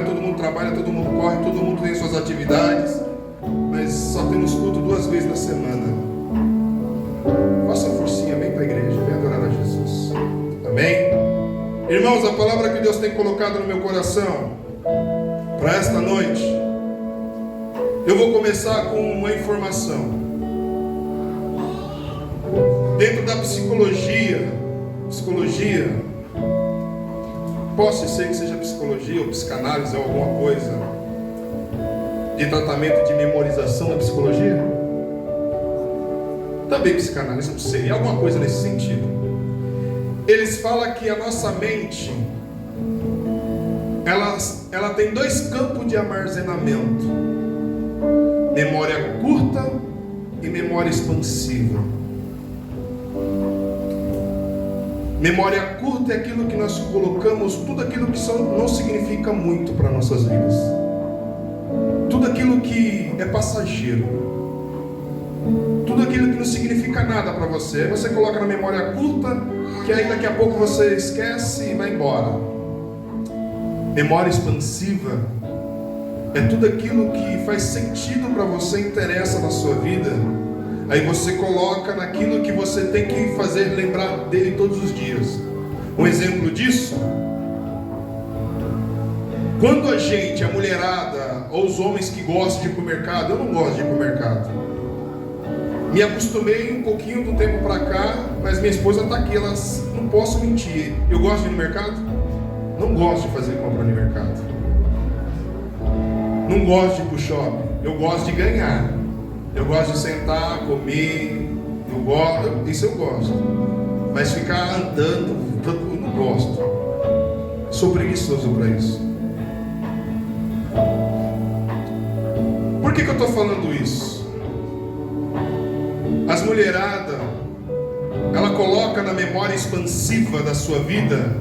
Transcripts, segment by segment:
todo mundo trabalha, todo mundo corre, todo mundo tem suas atividades, mas só temos culto 2 vezes na semana. Faça uma forcinha, vem para a igreja, vem adorar a Jesus. Amém? Irmãos, a palavra que Deus tem colocado no meu coração para esta noite, eu vou começar com uma informação. Dentro da psicologia, posso ser que seja psicologia ou psicanálise ou alguma coisa de tratamento de memorização da psicologia, também psicanálise, não sei, alguma coisa nesse sentido. Eles falam que a nossa mente, ela tem 2 campos de armazenamento: memória curta e memória expansiva. Memória curta é aquilo que nós colocamos, tudo aquilo que não significa muito para nossas vidas, tudo aquilo que é passageiro, tudo aquilo que não significa nada para você. Você coloca na memória curta, que aí daqui a pouco você esquece e vai embora. Memória expansiva é tudo aquilo que faz sentido para você, interessa na sua vida. Aí você coloca naquilo que você tem que fazer lembrar dele todos os dias. Um exemplo disso, quando a mulherada ou os homens que gostam de ir para o mercado, eu não gosto de ir para o mercado. Me acostumei um pouquinho do tempo para cá, mas minha esposa está aqui, não posso mentir. Eu gosto de ir no mercado? Não gosto de fazer compra no mercado. Não gosto de ir para o shopping. Eu gosto de ganhar. Eu gosto de sentar, comer, isso eu gosto. Mas ficar andando, eu não gosto. Sou preguiçoso para isso. Por que eu estou falando isso? As mulheradas, ela coloca na memória expansiva da sua vida: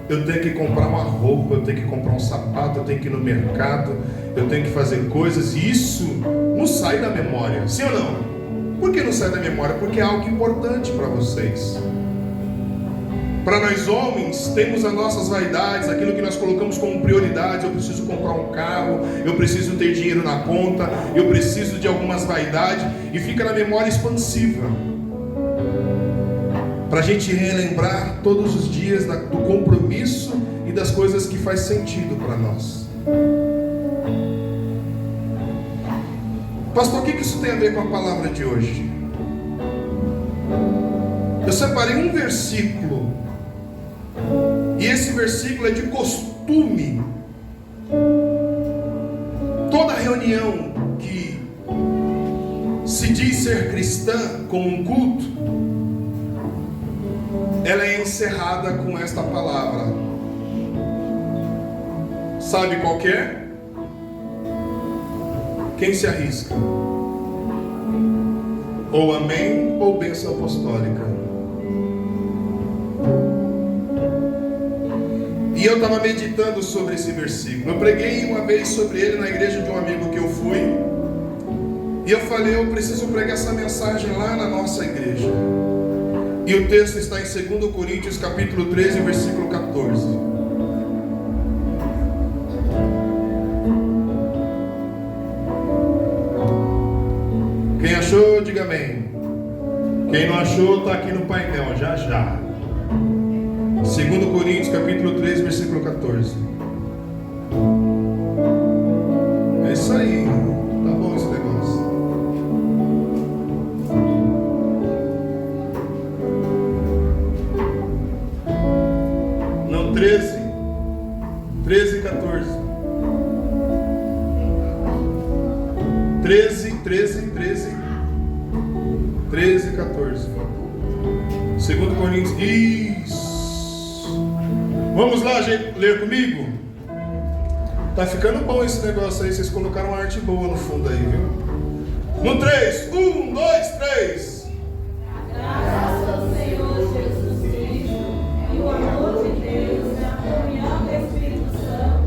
eu tenho que comprar uma roupa, eu tenho que comprar um sapato, eu tenho que ir no mercado, eu tenho que fazer coisas, e isso não sai da memória, sim ou não? Por que não sai da memória? Porque é algo importante para vocês. Para nós homens, temos as nossas vaidades, aquilo que nós colocamos como prioridade. Eu preciso comprar um carro, eu preciso ter dinheiro na conta, eu preciso de algumas vaidades, e fica na memória expansiva, para a gente relembrar todos os dias do compromisso e das coisas que faz sentido para nós. Pastor, o que isso tem a ver com a palavra de hoje? Eu separei um versículo, e esse versículo é de costume. Toda reunião que se diz ser cristã, como um culto, ela é encerrada com esta palavra. Sabe qual que é? Quem se arrisca? Ou amém ou bênção apostólica. E eu estava meditando sobre esse versículo. Eu preguei uma vez sobre ele na igreja de um amigo que eu fui, e eu falei: eu preciso pregar essa mensagem lá na nossa igreja. E o texto está em 2 Coríntios capítulo 13, versículo 14. Quem achou, diga amém. Quem não achou, está aqui no painel, já já. 2 Coríntios capítulo 13, versículo 14. É isso aí. Tá bom esse negócio. Não, 13 e 14. 13 e 14. 2 Coríntios. Isso. Vamos lá, gente, ler comigo? Tá ficando bom esse negócio aí. Vocês colocaram uma arte boa no fundo aí, viu? No 3. 1, 2, 3. A graça do Senhor Jesus Cristo e o amor de Deus e a comunhão do Espírito Santo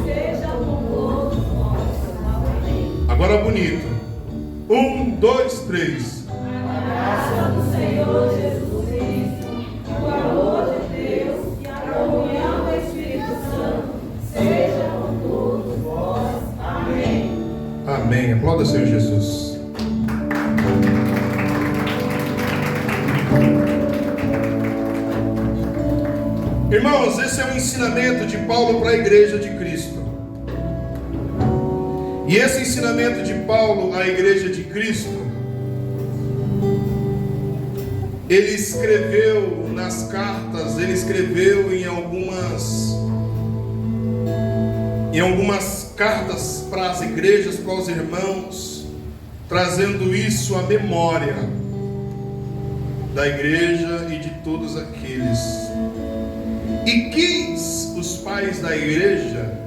sejam com todos nós. Amém. Agora bonito. 1, 2, 3. A graça do Senhor Jesus Cristo, o amor de Deus e a comunhão do Espírito Santo seja com todos. Aplauda o Senhor Jesus. Irmãos, esse é um ensinamento de Paulo para a igreja de Cristo. E esse ensinamento de Paulo à igreja de Cristo, ele escreveu nas cartas, ele escreveu em algumas cartas para as igrejas, para os irmãos, trazendo isso à memória da igreja e de todos aqueles. E quis os pais da igreja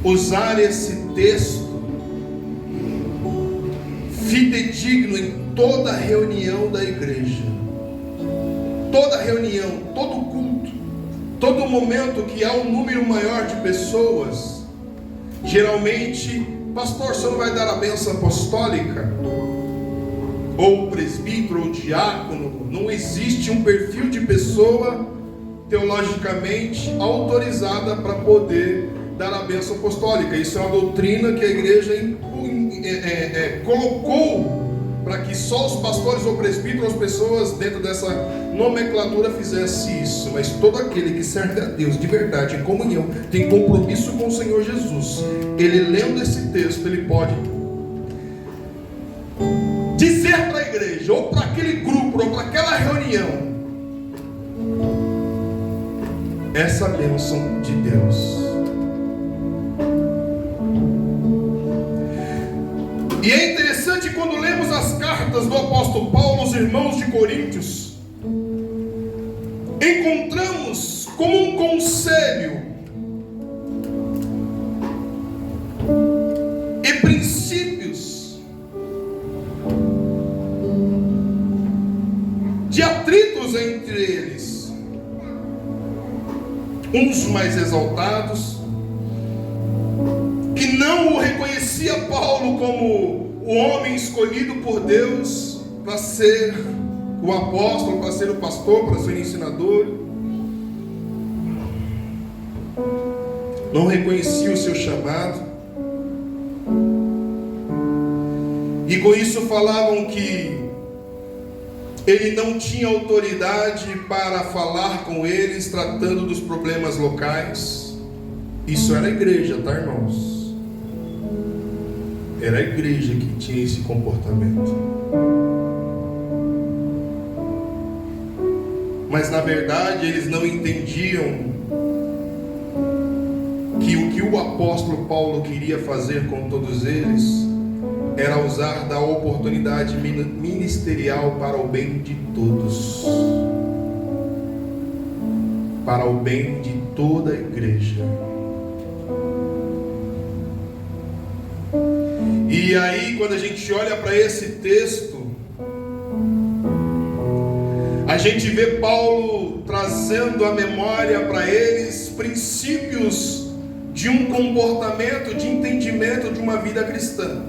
usar esse texto fidedigno em toda reunião da igreja, toda reunião, todo culto, todo momento que há um número maior de pessoas. Geralmente, pastor, você não vai dar a bênção apostólica? Ou presbítero, ou diácono? Não existe um perfil de pessoa teologicamente autorizada para poder dar a bênção apostólica. Isso é uma doutrina que a igreja colocou para que só os pastores ou presbíteros, as pessoas dentro dessa nomenclatura fizessem isso. Mas todo aquele que serve a Deus de verdade, em comunhão, tem compromisso com o Senhor Jesus, ele lendo esse texto, ele pode dizer para a igreja, ou para aquele grupo, ou para aquela reunião, essa bênção de Deus. E é interessante quando lemos as cartas do apóstolo Paulo aos irmãos de Coríntios, encontramos como um conselho e princípios de atritos entre eles, uns mais exaltados, que não o reconhecia Paulo como o homem escolhido por Deus para ser o apóstolo, para ser o pastor, para ser o ensinador. Não reconhecia o seu chamado. E com isso falavam que ele não tinha autoridade para falar com eles, tratando dos problemas locais. Isso era a igreja, tá, irmãos? Era a igreja que tinha esse comportamento. Mas na verdade eles não entendiam que o que o apóstolo Paulo queria fazer com todos eles era usar da oportunidade ministerial para o bem de todos, para o bem de toda a igreja. E aí, quando a gente olha para esse texto, a gente vê Paulo trazendo à memória para eles princípios de um comportamento, de entendimento de uma vida cristã.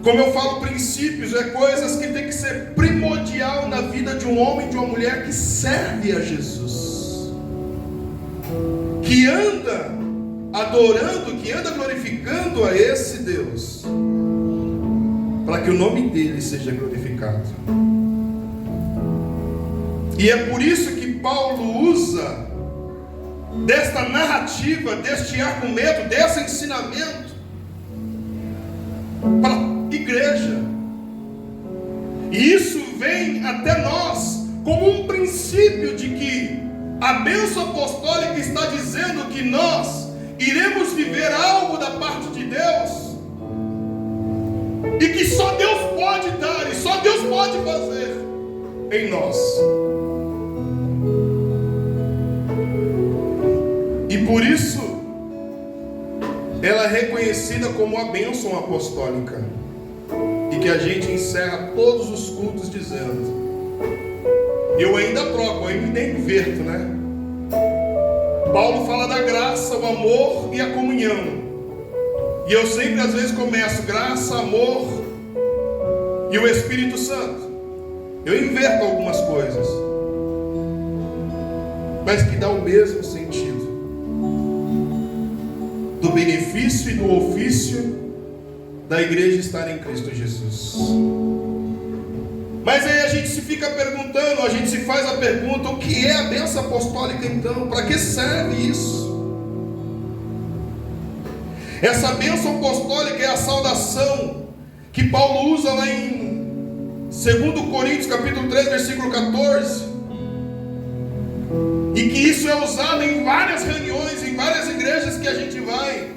Como eu falo, princípios é coisas que tem que ser primordial na vida de um homem, de uma mulher que serve a Jesus, que anda adorando, que anda glorificando a esse Deus, para que o nome dele seja glorificado. E é por isso que Paulo usa desta narrativa, deste argumento, desse ensinamento para a igreja. E isso vem até nós como um princípio de que a bênção apostólica está dizendo que nós iremos viver algo da parte de Deus, e que só Deus pode dar, e só Deus pode fazer em nós. E por isso ela é reconhecida como a bênção apostólica, e que a gente encerra todos os cultos dizendo. Eu ainda troco, eu ainda inverto, né? Paulo fala da graça, o amor e a comunhão. E eu sempre às vezes começo graça, amor e o Espírito Santo. Eu inverto algumas coisas, mas que dá o mesmo sentido do benefício e do ofício da igreja estar em Cristo Jesus. Mas aí a gente se fica perguntando, a gente se faz a pergunta: o que é a bênção apostólica então? Para que serve isso? Essa bênção apostólica é a saudação que Paulo usa lá em 2 Coríntios capítulo 3, versículo 14. E que isso é usado em várias reuniões, em várias igrejas que a gente vai.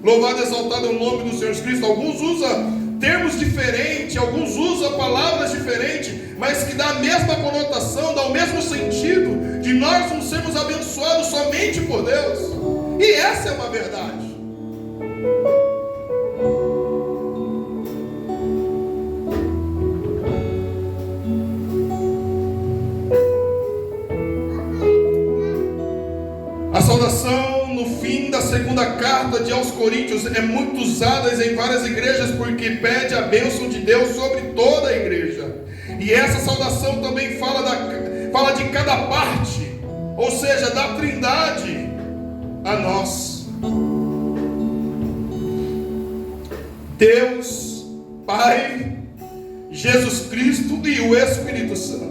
Louvado e exaltado é o nome do Senhor Jesus Cristo. Alguns usam termos diferentes, alguns usam palavras diferentes, mas que dá a mesma conotação, dá o mesmo sentido de nós não sermos abençoados somente por Deus. E essa é uma verdade. A saudação no fim da segunda carta de aos Coríntios é muito usada em várias igrejas, porque pede a bênção de Deus sobre toda a igreja. E essa saudação também fala de cada parte, ou seja, da Trindade a nós. Deus, Pai, Jesus Cristo e o Espírito Santo.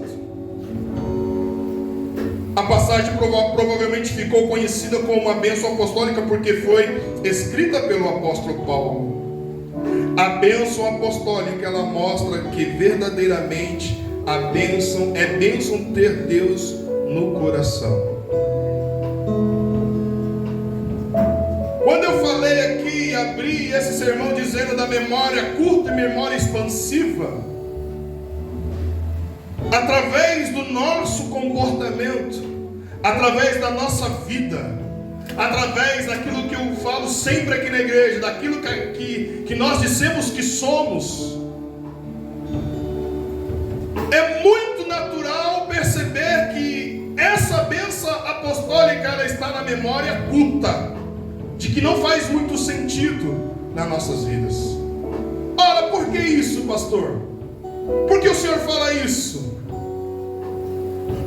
A passagem provavelmente ficou conhecida como uma bênção apostólica porque foi escrita pelo apóstolo Paulo. A bênção apostólica, ela mostra que verdadeiramente a bênção é bênção ter Deus no coração. Quando eu falei aqui, abri esse sermão dizendo da memória curta e memória expansiva, através do nosso comportamento, através da nossa vida, através daquilo que eu falo sempre aqui na igreja, daquilo que nós dissemos que somos, é muito natural perceber que essa bênção apostólica ela está na memória curta, de que não faz muito sentido nas nossas vidas. Ora, por que isso, pastor? Por que o Senhor fala isso?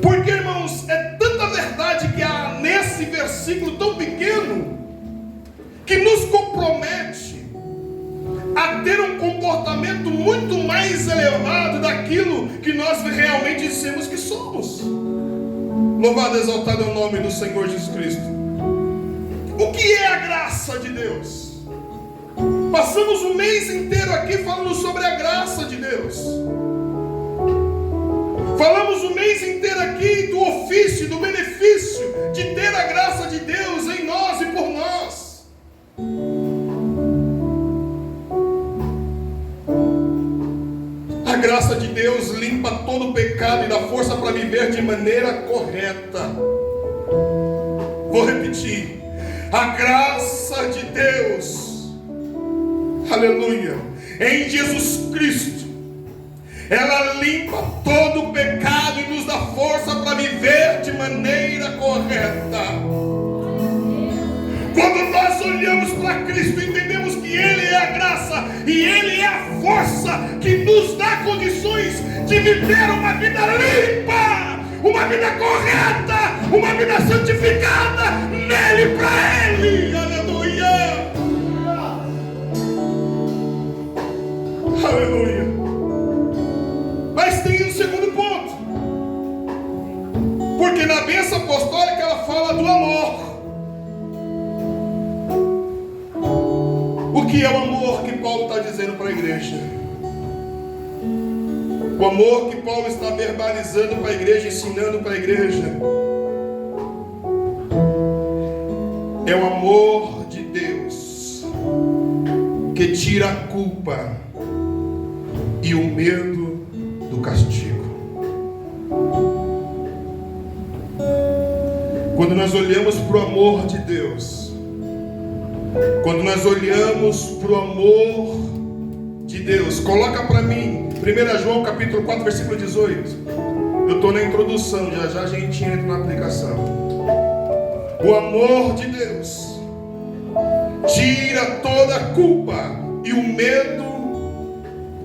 Porque, irmãos, é tanta verdade que há nesse versículo tão pequeno que nos compromete a ter um comportamento muito mais elevado daquilo que nós realmente dissemos que somos. Louvado e exaltado é o nome do Senhor Jesus Cristo. O que é a graça de Deus? Passamos o mês inteiro aqui falando sobre a graça de Deus. Falamos o mês inteiro aqui do ofício, do benefício de ter a graça de Deus em nós e por nós. A graça de Deus limpa todo o pecado e dá força para viver de maneira correta. Vou repetir. A graça de Deus, aleluia, em Jesus Cristo, ela limpa todo o pecado e nos dá força para viver de maneira correta. Quando nós olhamos para Cristo, entendemos que Ele é a graça e Ele é a força que nos dá condições de viver uma vida limpa, uma vida correta, uma vida santificada nele, para Ele, aleluia, aleluia. Mas tem um segundo ponto, porque na bênção apostólica ela fala do amor. O que é o amor que Paulo está dizendo para a igreja? O amor que Paulo está verbalizando para a igreja, ensinando para a igreja, é o amor de Deus que tira a culpa e o medo do castigo. Quando nós olhamos para o amor de Deus, quando nós olhamos para o amor de Deus, coloca para mim 1 João capítulo 4 versículo 18. Eu estou na introdução, já a gente entra na aplicação. O amor de Deus tira toda a culpa e o medo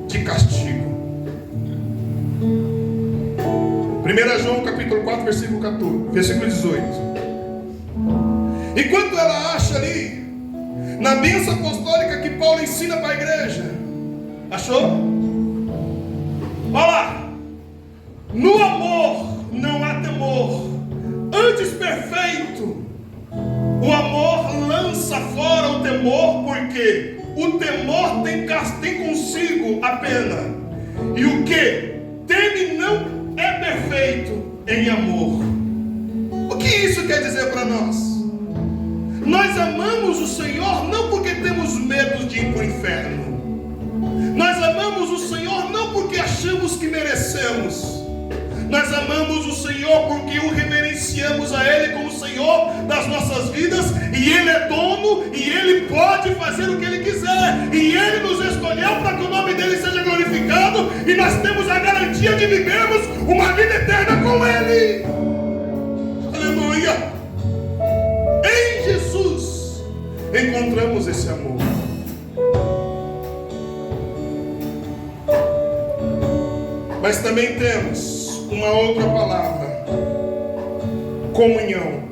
de castigo. 1 João capítulo 4 versículo 18. Enquanto ela acha ali, Na bênção apostólica que Paulo ensina para a igreja. Achou? Olha lá. No amor não há temor, antes perfeito. O amor lança fora o temor, porque o temor tem consigo a pena. E o que teme não é perfeito em amor. O que isso quer dizer para nós? Nós amamos o Senhor não porque temos medo de ir para o inferno. Nós amamos o Senhor não porque achamos que merecemos. Nós amamos o Senhor porque o reverenciamos a Ele como Senhor das nossas vidas, e Ele é dono, e Ele pode fazer o que Ele quiser, e Ele nos escolheu para que o nome dEle seja glorificado, e nós temos a garantia de vivermos uma vida eterna com Ele. Aleluia! Em Jesus encontramos esse amor. Mas também temos uma outra palavra: comunhão.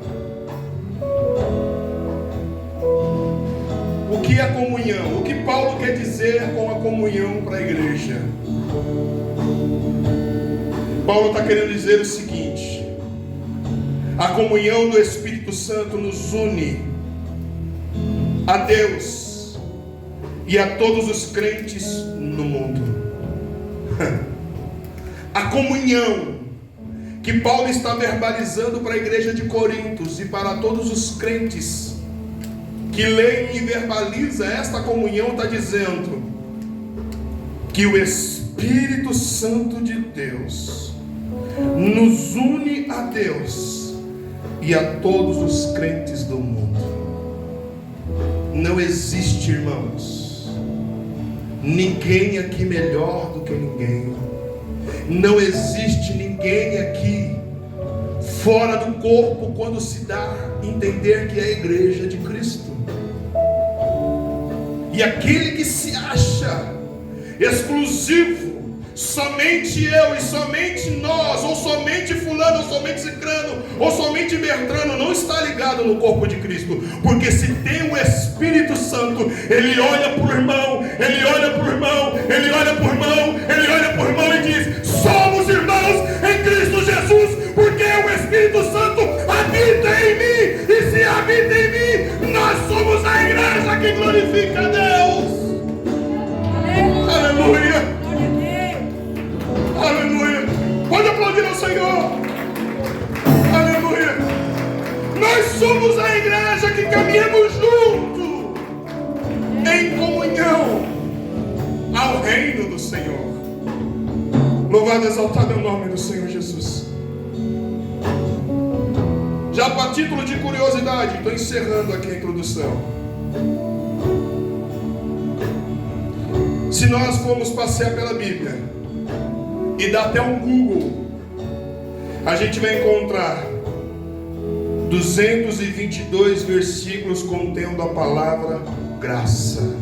O que é comunhão? O que Paulo quer dizer com a comunhão para a igreja? Paulo está querendo dizer o seguinte: a comunhão do Espírito Santo nos une a Deus e a todos os crentes no mundo. A comunhão que Paulo está verbalizando para a igreja de Corintos e para todos os crentes que leem e verbaliza esta comunhão, está dizendo que o Espírito Santo de Deus nos une a Deus e a todos os crentes do mundo. Não existe, irmãos, ninguém aqui melhor do que ninguém. Não existe ninguém aqui fora do corpo quando se dá a entender que é a igreja de Cristo. E aquele que se acha exclusivo, somente eu e somente nós, ou somente fulano, ou somente cicrano, ou somente Bertrano, não está ligado no corpo de Cristo. Porque se tem o Espírito Santo, ele olha para o irmão, ele olha para o irmão, ele olha para o irmão, ele olha para o irmão e diz: somos irmãos em Cristo Jesus, porque o Espírito Santo habita em mim, e se habita em mim, nós somos a igreja que glorifica a Deus. Aleluia! Aleluia! Pode aplaudir ao Senhor. Aleluia! Nós somos a igreja que caminhamos junto em comunhão ao reino do Senhor. Louvado e exaltado é o nome do Senhor Jesus. Já para título de curiosidade, estou encerrando aqui a introdução. Se nós formos passear pela Bíblia e dar até um Google, a gente vai encontrar 222 versículos contendo a palavra graça.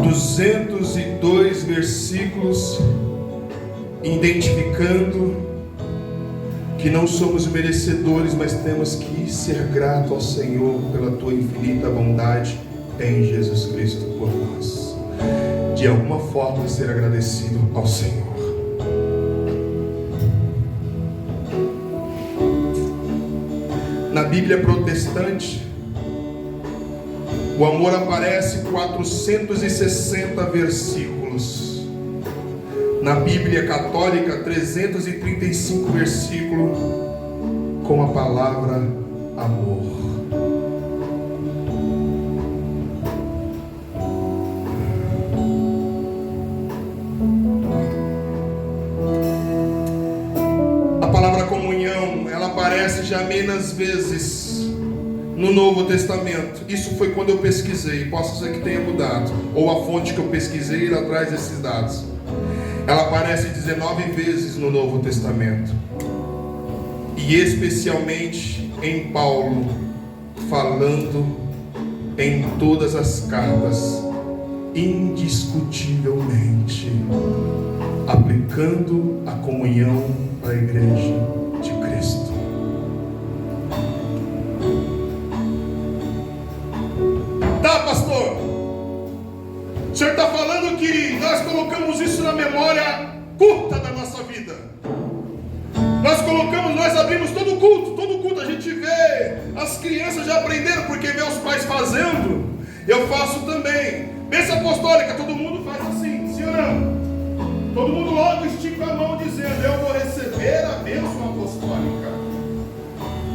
202 versículos identificando que não somos merecedores, mas temos que ser grato ao Senhor pela tua infinita bondade em Jesus Cristo por nós. De alguma forma ser agradecido ao Senhor. Na Bíblia protestante, o amor aparece 460 versículos. Na Bíblia católica, 335 versículos com a palavra amor. A palavra comunhão, ela aparece já menos vezes no Novo Testamento. Isso foi quando eu pesquisei. Posso ser que tenha mudado, ou a fonte que eu pesquisei lá atrás desses dados. Ela aparece 19 vezes no Novo Testamento, e especialmente em Paulo, falando em todas as cartas, indiscutivelmente aplicando a comunhão à igreja de Cristo. O Senhor está falando que nós colocamos isso na memória curta da nossa vida. Nós abrimos todo culto a gente vê, as crianças já aprenderam, porque vê os pais fazendo, eu faço também. Bênção apostólica, todo mundo faz assim, sim ou não? Todo mundo logo estica a mão dizendo, eu vou receber a bênção apostólica,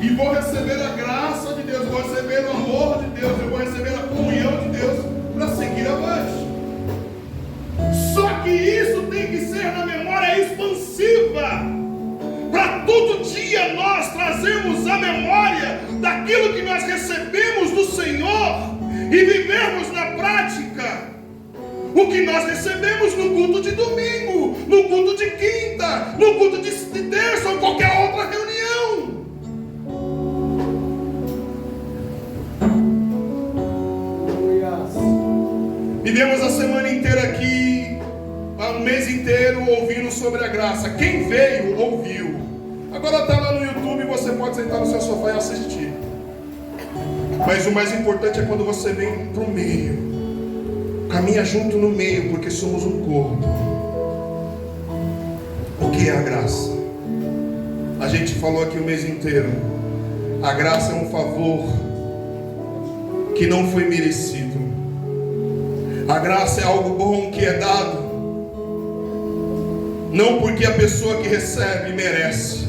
e vou receber a graça de Deus, vou receber o amor de Deus, eu vou receber a comunhão de Deus, para seguir avante. Só que isso tem que ser na memória expansiva, para todo dia nós trazermos a memória daquilo que nós recebemos do Senhor e vivermos na prática o que nós recebemos no culto de domingo, no culto de quinta, no culto de terça ou qualquer outra reunião. Vivemos a semana inteira aqui, um mês inteiro ouvindo sobre a graça. Quem veio, ouviu. Agora está lá no YouTube e você pode sentar no seu sofá e assistir. Mas o mais importante é quando você vem para o meio. Caminha junto no meio, porque somos um corpo. O que é a graça? A gente falou aqui o mês inteiro. A graça é um favor que não foi merecido. A graça é algo bom que é dado, não porque a pessoa que recebe merece,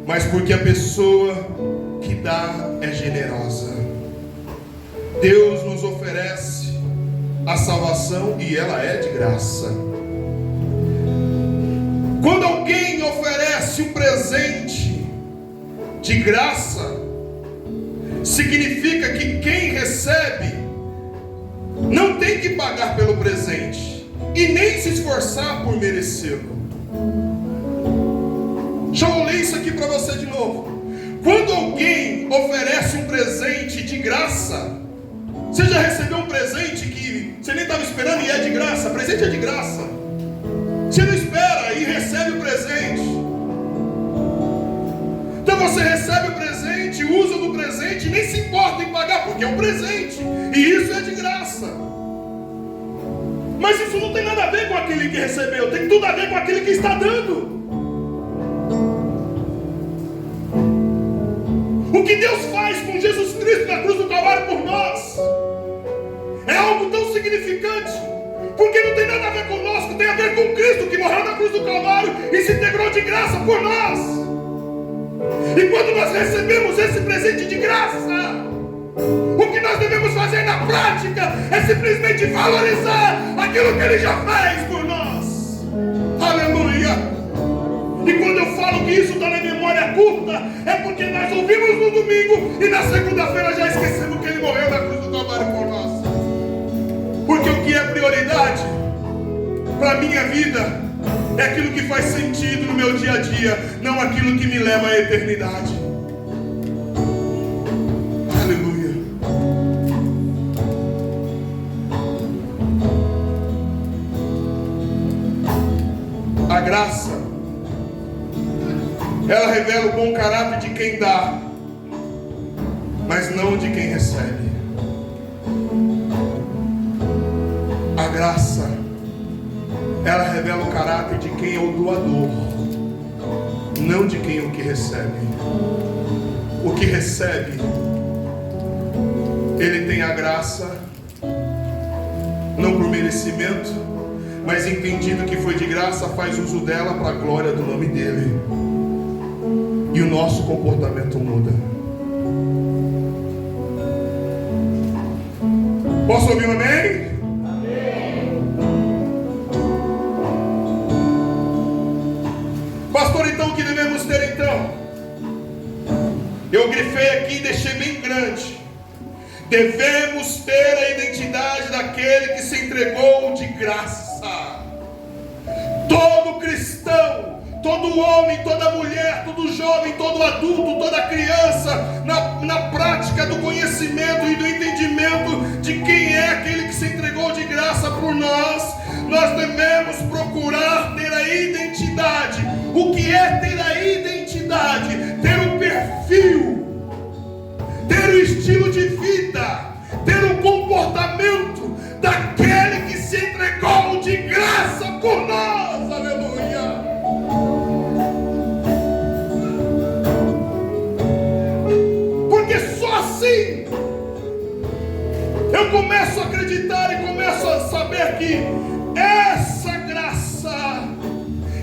mas porque a pessoa que dá é generosa. Deus nos oferece a salvação e ela é de graça. Quando alguém oferece um presente de graça, significa que quem recebe não tem que pagar pelo presente e nem se esforçar por merecê-lo. Deixa eu ler isso aqui para você de novo. Quando alguém oferece um presente de graça, você já recebeu um presente que você nem estava esperando e é de graça? Presente é de graça. Você não espera e recebe o presente. Então você recebe o presente, usa do presente e nem se importa em pagar, porque é um presente e isso é de graça. Mas isso não tem nada a ver com aquele que recebeu, tem tudo a ver com aquele que está dando. O que Deus faz com Jesus Cristo na cruz do Calvário por nós é algo tão significante, porque não tem nada a ver conosco, tem a ver com Cristo que morreu na cruz do Calvário e se integrou de graça por nós. E quando nós recebemos esse presente de graça, o que nós devemos fazer na prática é simplesmente valorizar aquilo que Ele já fez por nós. Aleluia! E quando eu falo que isso está na memória curta, é porque nós ouvimos no domingo e na segunda-feira já esquecemos que Ele morreu na cruz do Calvário por nós. Porque o que é prioridade para a minha vida é aquilo que faz sentido no meu dia a dia, não aquilo que me leva à eternidade. Aleluia. A graça, ela revela o bom caráter de quem dá, mas não de quem recebe. A graça, ela revela o caráter de quem é o doador, não de quem é o que recebe. O que recebe, ele tem a graça, não por merecimento, mas entendido que foi de graça, faz uso dela para a glória do nome dele. E o nosso comportamento muda. Posso ouvir um amém? Amém. Pastor, então o que devemos ter então? Eu grifei aqui e deixei bem grande. Devemos ter a identidade daquele que se entregou de graça. Todo cristão, todo homem, toda mulher, todo jovem, todo adulto, toda criança, na prática do conhecimento e do entendimento de quem é aquele que se entregou de graça por nós, nós devemos procurar ter a identidade. O que é ter a identidade? Ter um perfil, ter um estilo de vida, ter um comportamento daquele que se saber que essa graça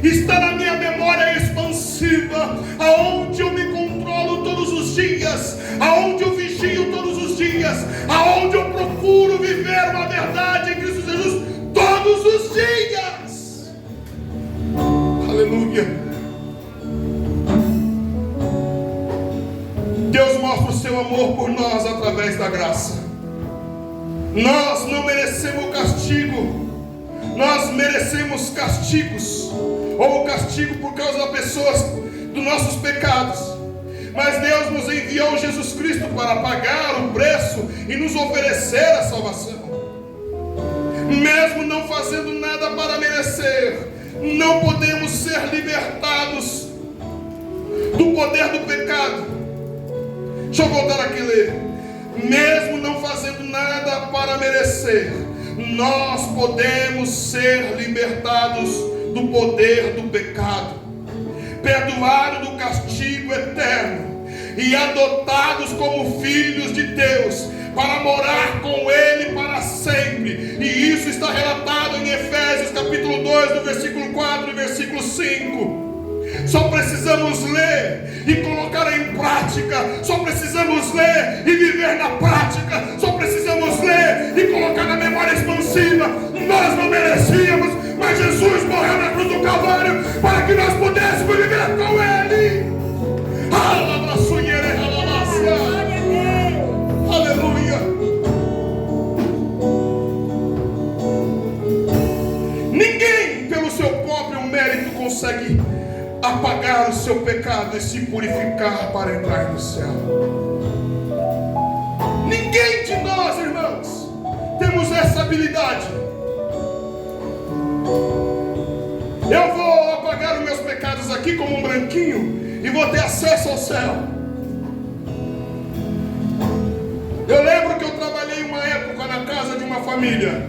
está na minha memória expansiva, aonde eu me controlo todos os dias, aonde eu vigio todos os dias, aonde eu procuro viver uma verdade em Cristo Jesus todos os dias. Aleluia. Deus mostra o seu amor por nós através da graça. Nós não merecemos castigo, nós merecemos castigos, ou o castigo por causa das pessoas, dos nossos pecados. Mas Deus nos enviou Jesus Cristo para pagar o preço e nos oferecer a salvação. Mesmo não fazendo nada para merecer, não podemos ser libertados do poder do pecado. Deixa eu voltar aqui e ler. Mesmo não fazendo nada para merecer, nós podemos ser libertados do poder do pecado, perdoados do castigo eterno e adotados como filhos de Deus para morar com Ele para sempre. E isso está relatado em Efésios capítulo 2, no versículo 4 e versículo 5. Só precisamos ler e colocar em prática, só precisamos ler e viver na prática, só precisamos ler e colocar na memória expansiva. Nós não merecíamos, mas Jesus morreu na cruz do Calvário para que nós pudéssemos viver com Ele. Aleluia. Ninguém pelo seu próprio mérito consegue apagar o seu pecado e se purificar para entrar no céu. Ninguém de nós, irmãos, temos essa habilidade. Eu vou apagar os meus pecados aqui como um branquinho e vou ter acesso ao céu. Eu lembro que eu trabalhei uma época na casa de uma família,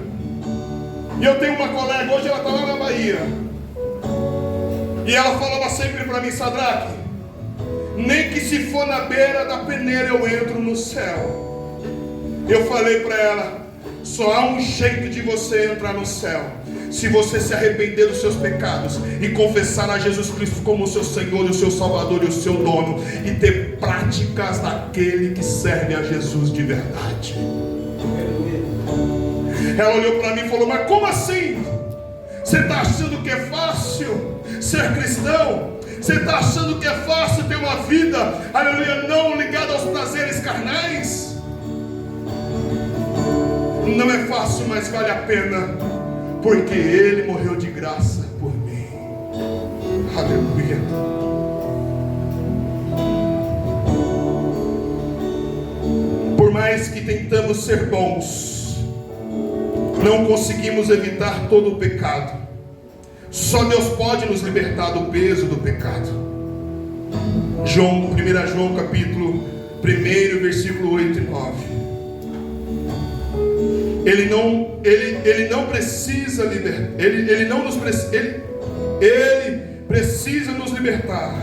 e eu tenho uma colega, hoje ela está lá na Bahia, e ela falava sempre para mim: Sadraque, nem que se for na beira da peneira eu entro no céu. Eu falei para ela: só há um jeito de você entrar no céu, se você se arrepender dos seus pecados e confessar a Jesus Cristo como o seu Senhor, o seu Salvador e o seu dono, e ter práticas daquele que serve a Jesus de verdade. Ela olhou para mim e falou: mas como assim? Você está achando que é fácil ser cristão? Você está achando que é fácil ter uma vida, aleluia, não ligada aos prazeres carnais? Não é fácil, mas vale a pena, porque Ele morreu de graça por mim. Aleluia. Por mais que tentamos ser bons, não conseguimos evitar todo o pecado. Só Deus pode nos libertar do peso do pecado. 1 João capítulo 1, versículo 8 e 9. Ele não precisa libertar. Ele precisa nos libertar.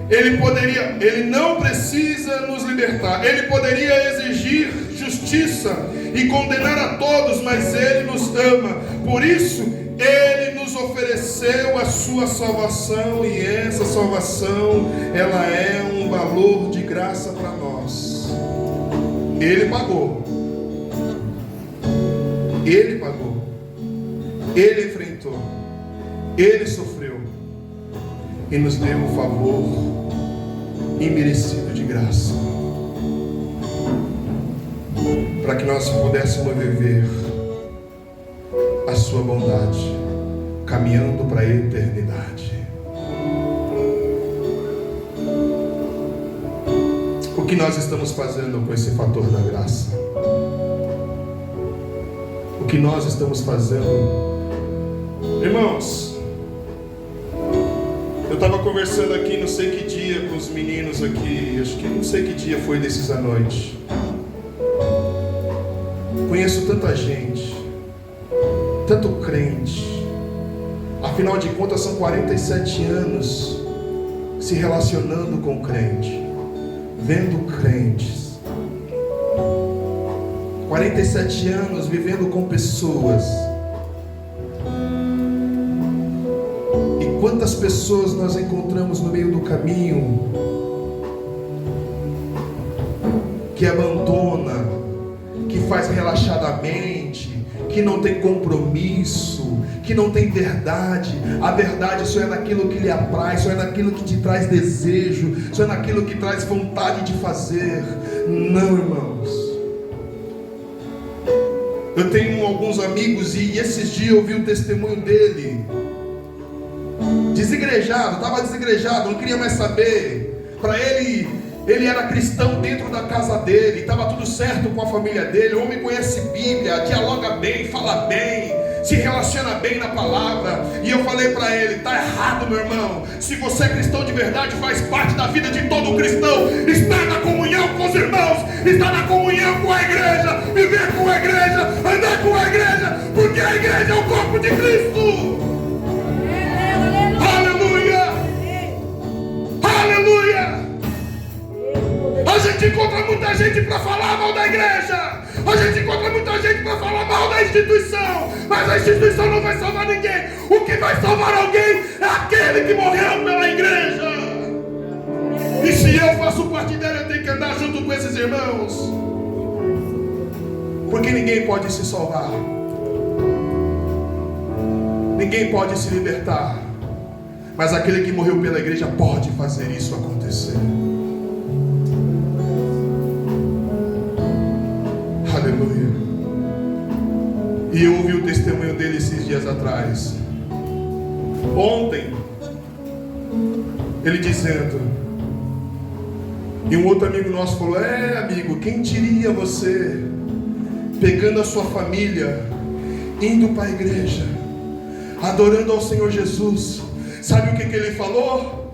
Ele não precisa nos libertar. Ele poderia exigir justiça e condenar a todos, mas Ele nos ama. Por isso, Ele nos ofereceu a sua salvação, e essa salvação, ela é um valor de graça para nós. Ele pagou. Ele pagou. Ele enfrentou. Ele sofreu. E nos deu um favor imerecido de graça, para que nós pudéssemos viver a sua bondade, caminhando para a eternidade. O que nós estamos fazendo com esse fator da graça? O que nós estamos fazendo? Irmãos, eu estava conversando aqui, não sei que dia, com os meninos aqui, acho que não sei que dia foi desses à noite. Conheço tanta gente, tanto crente, afinal de contas são 47 anos se relacionando com crente, vendo crentes, 47 anos vivendo com pessoas, Quantas pessoas nós encontramos no meio do caminho que abandona, que faz relaxadamente, que não tem compromisso, que não tem verdade. A verdade só é naquilo que lhe apraz, só é naquilo que te traz desejo, só é naquilo que traz vontade de fazer. Não, irmãos. Eu tenho alguns amigos e esses dias eu vi o testemunho dele. Desigrejado, estava desigrejado, não queria mais saber. Para ele era cristão dentro da casa dele, estava tudo certo com a família dele. O homem conhece Bíblia, dialoga bem, fala bem, se relaciona bem na palavra. E eu falei para ele: está errado, meu irmão. Se você é cristão de verdade, faz parte da vida de todo cristão. Está na comunhão com os irmãos, está na comunhão com a igreja, viver com a igreja, andar com a igreja, porque a igreja é o corpo de Cristo. Aleluia! Aleluia! A gente encontra muita gente para falar mal da igreja, a gente encontra muita gente para falar mal da instituição, mas a instituição não vai salvar ninguém. O que vai salvar alguém é aquele que morreu pela igreja. E se eu faço parte dela, eu tenho que andar junto com esses irmãos, porque ninguém pode se salvar, ninguém pode se libertar, mas aquele que morreu pela igreja pode fazer isso acontecer. Aleluia. E eu ouvi o testemunho dele esses dias atrás. Ontem, ele dizendo, e um outro amigo nosso falou: amigo, quem diria você pegando a sua família, indo para a igreja, adorando ao Senhor Jesus? Sabe o que ele falou?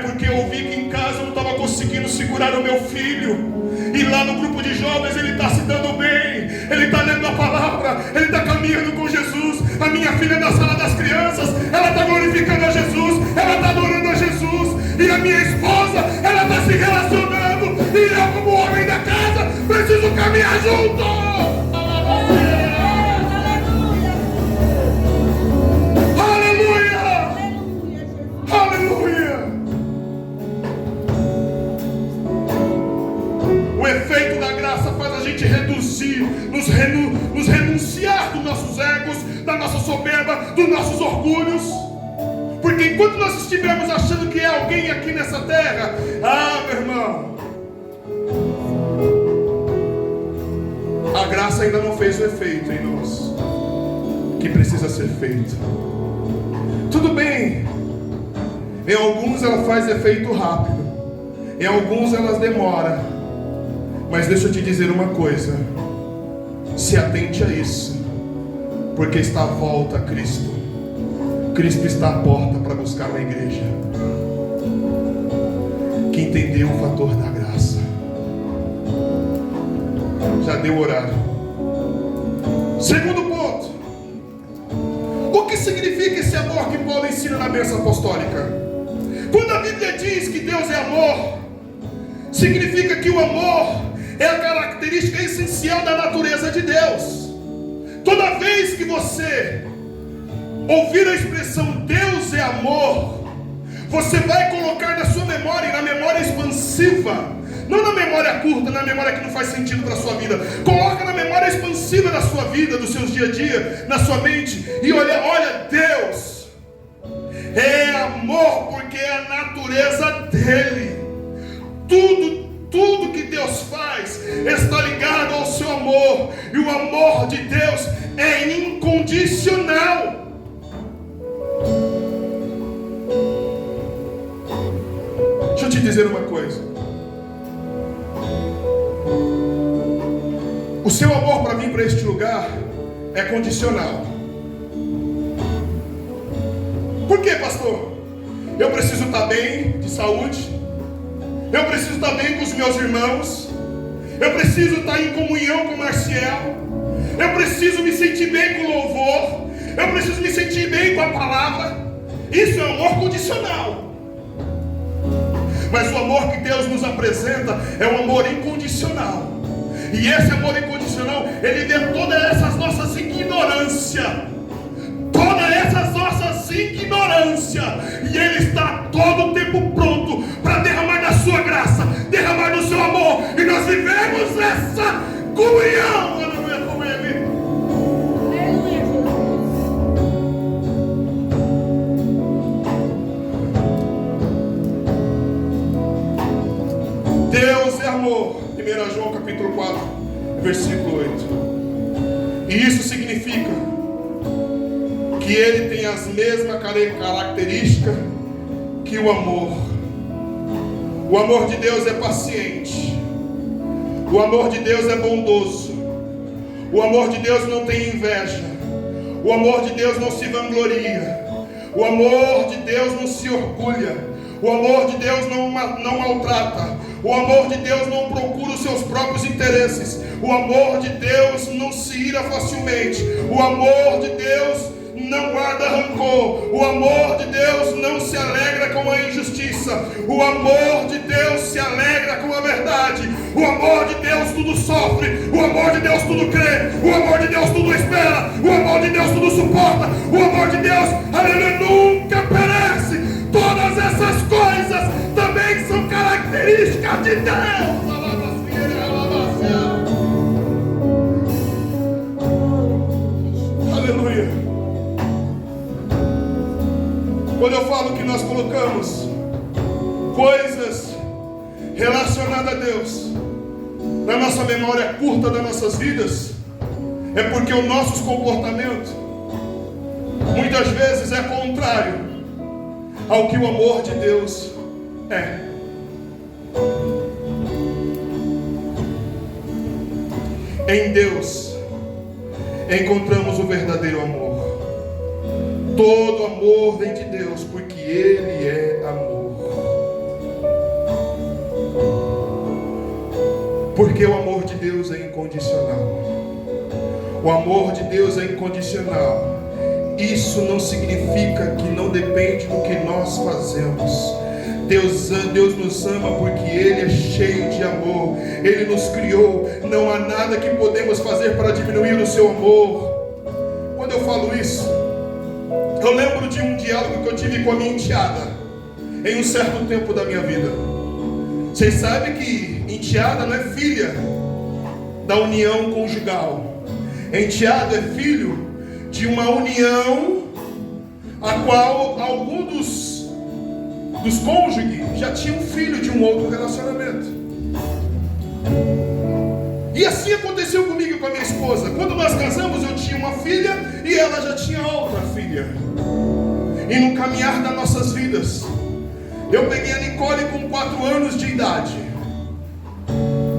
Porque eu vi que em casa eu não estava conseguindo segurar o meu filho, e lá no grupo de jovens ele está se dando bem, ele está lendo a palavra, ele está caminhando com Jesus. A minha filha na sala das crianças, ela está glorificando a Jesus, ela está adorando a Jesus. E a minha esposa, ela está se relacionando, e eu, como homem da casa, preciso caminhar junto. O efeito da graça faz a gente reduzir, nos renunciar dos nossos egos, da nossa soberba, dos nossos orgulhos. Porque enquanto nós estivermos achando que é alguém aqui nessa terra, meu irmão, a graça ainda não fez o efeito em nós que precisa ser feito. Tudo bem, em alguns ela faz efeito rápido, em alguns elas demoram. Mas deixa eu te dizer uma coisa: se atente a isso, porque está à volta Cristo. Cristo está à porta para buscar uma igreja que entendeu o fator da graça. Já deu o horário. Segundo ponto: o que significa esse amor que Paulo ensina na bênção apostólica? Quando a Bíblia diz que Deus é amor, significa que o amor é a característica essencial da natureza de Deus. Toda vez que você ouvir a expressão Deus é amor, você vai colocar na sua memória, na memória expansiva, não na memória curta, na memória que não faz sentido para a sua vida. Coloca na memória expansiva da sua vida, dos seus dia a dia, na sua mente, e olha, Deus é amor, porque é a natureza dele. Tudo que Deus faz está ligado ao seu amor, e o amor de Deus é incondicional. Deixa eu te dizer uma coisa: o seu amor para vir para este lugar é condicional. Por quê, pastor? Eu preciso estar bem de saúde, eu preciso estar bem com os meus irmãos, eu preciso estar em comunhão com o Marcial, eu preciso me sentir bem com o louvor, eu preciso me sentir bem com a palavra. Isso é amor condicional. Mas o amor que Deus nos apresenta é um amor incondicional. E esse amor incondicional, ele vê todas essas nossas ignorâncias, todas essas nossas ignorâncias, abundância, e Ele está todo o tempo pronto para derramar da sua graça, derramar do seu amor, e nós vivemos essa comunhão, aleluia, com Ele. Aleluia, Jesus. Deus é amor. 1 João capítulo 4, versículo 8. E isso significa que Ele tem as mesmas características que o amor. O amor de Deus é paciente. O amor de Deus é bondoso. O amor de Deus não tem inveja. O amor de Deus não se vangloria. O amor de Deus não se orgulha. O amor de Deus não maltrata. O amor de Deus não procura os seus próprios interesses. O amor de Deus não se ira facilmente. O amor de Deus não guarda rancor. O amor de Deus não se alegra com a injustiça. O amor de Deus se alegra com a verdade. O amor de Deus tudo sofre. O amor de Deus tudo crê. O amor de Deus tudo espera. O amor de Deus tudo suporta. O amor de Deus, aleluia, nunca perece. Todas essas coisas também são características de Deus. Aleluia. Quando eu falo que nós colocamos coisas relacionadas a Deus na nossa memória curta das nossas vidas, é porque o nosso comportamento muitas vezes é contrário ao que o amor de Deus é. Em Deus encontramos o verdadeiro amor. Todo amor vem de Deus, porque Ele é amor. Porque o amor de Deus é incondicional. O amor de Deus é incondicional. Isso não significa que não depende do que nós fazemos. Deus nos ama porque Ele é cheio de amor. Ele nos criou. Não há nada que podemos fazer para diminuir o seu amor. Quando eu falo isso, eu lembro de um diálogo que eu tive com a minha enteada em um certo tempo da minha vida. Vocês sabem que enteada não é filha da união conjugal. Enteado é filho de uma união a qual algum dos cônjuges já tinha um filho de um outro relacionamento. E assim aconteceu comigo e com a minha esposa. Quando nós casamos, eu tinha uma filha e ela já tinha outra filha. E no caminhar das nossas vidas, eu peguei a Nicole com 4 anos de idade,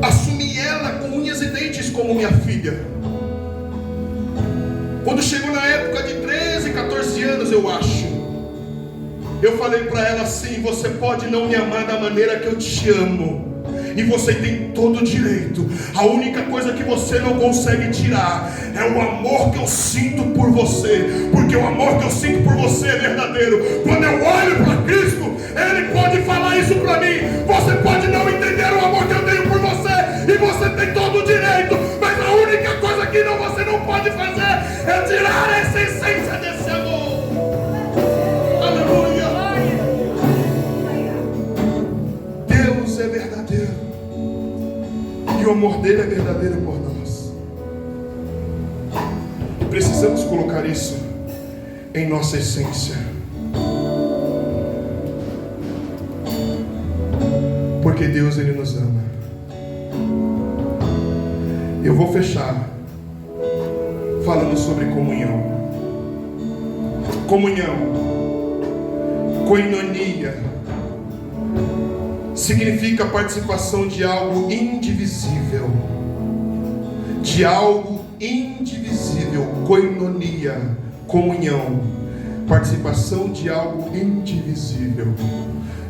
assumi ela com unhas e dentes como minha filha. Quando chegou na época de 13, 14 anos, eu acho, eu falei para ela assim: você pode não me amar da maneira que eu te amo, e você tem todo o direito. A única coisa que você não consegue tirar é o amor que eu sinto por você, porque o amor que eu sinto por você é verdadeiro. Quando eu olho para Cristo, Ele pode falar isso para mim. Você pode não entender o amor que eu tenho por você, e você tem todo o direito, mas a única coisa que você não pode fazer é tirar essa essência desse amor. Aleluia. Deus é verdadeiro, e o amor dele é verdadeiro por nós. Precisamos colocar isso em nossa essência, porque Deus, Ele nos ama. Eu vou fechar falando sobre comunhão. Comunhão, koinonia, significa participação de algo indivisível. De algo indivisível. Koinonia, comunhão, participação de algo indivisível.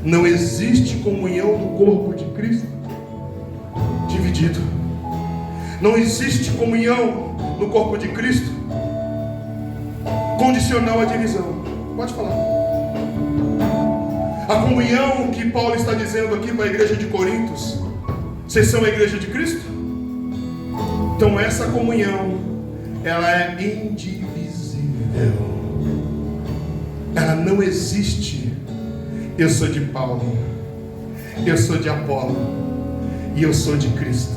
Não existe comunhão do corpo de Cristo dividido. Não existe comunhão no corpo de Cristo condicional à divisão. Pode falar. A comunhão que Paulo está dizendo aqui para a igreja de Coríntios: vocês são a igreja de Cristo? Então essa comunhão, ela é indivisível. Não existe eu sou de Paulo, eu sou de Apolo e eu sou de Cristo.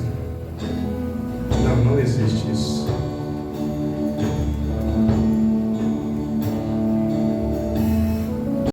Não existe isso.